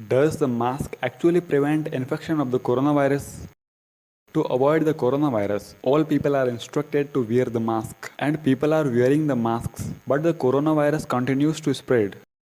Does the mask actually prevent infection of the coronavirus? To avoid the coronavirus, all people are instructed to wear the mask, and people are wearing the masks, but the coronavirus continues to spread.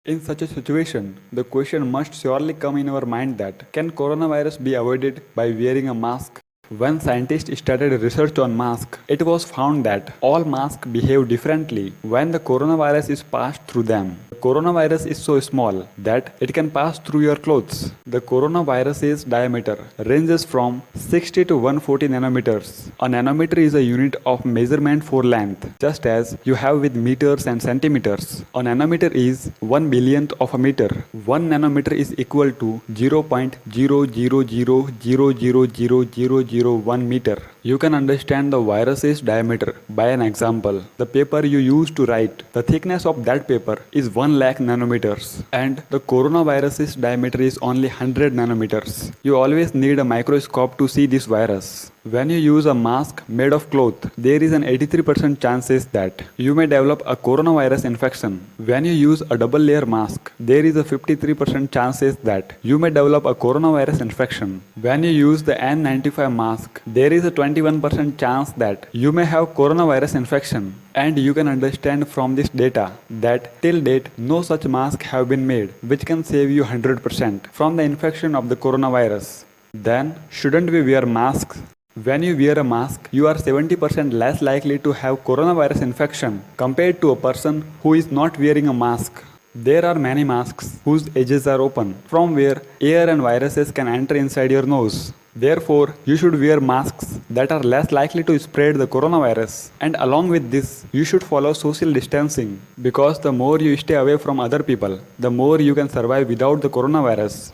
In such a situation, the question must surely come in our mind that can coronavirus be avoided by wearing a mask? When scientists started research on masks, it was found that all masks behave differently when the coronavirus is passed through them. The coronavirus is so small that it can pass through your clothes. The coronavirus's diameter ranges from 60 to 140 nanometers. A nanometer is a unit of measurement for length, just as you have with meters and centimeters. A nanometer is 1 billionth of a meter. 1 nanometer is equal to 0.000000001 meter. You can understand the virus's diameter by an example. The paper you use to write, the thickness of that paper is 1 lakh nanometers, and the coronavirus's diameter is only 100 nanometers. You always need a microscope to see this virus. When you use a mask made of cloth, there is an 83% chances that you may develop a coronavirus infection. When you use a double layer mask, there is a 53% chances that you may develop a coronavirus infection. When you use the N95 mask, there is a 21% chance that you may have coronavirus infection. And you can understand from this data that till date no such masks have been made which can save you 100% from the infection of the coronavirus. Then shouldn't we wear masks? When you wear a mask, you are 70% less likely to have coronavirus infection compared to a person who is not wearing a mask. There are many masks whose edges are open, from where air and viruses can enter inside your nose. Therefore, you should wear masks that are less likely to spread the coronavirus. And along with this, you should follow social distancing, because the more you stay away from other people, the more you can survive without the coronavirus.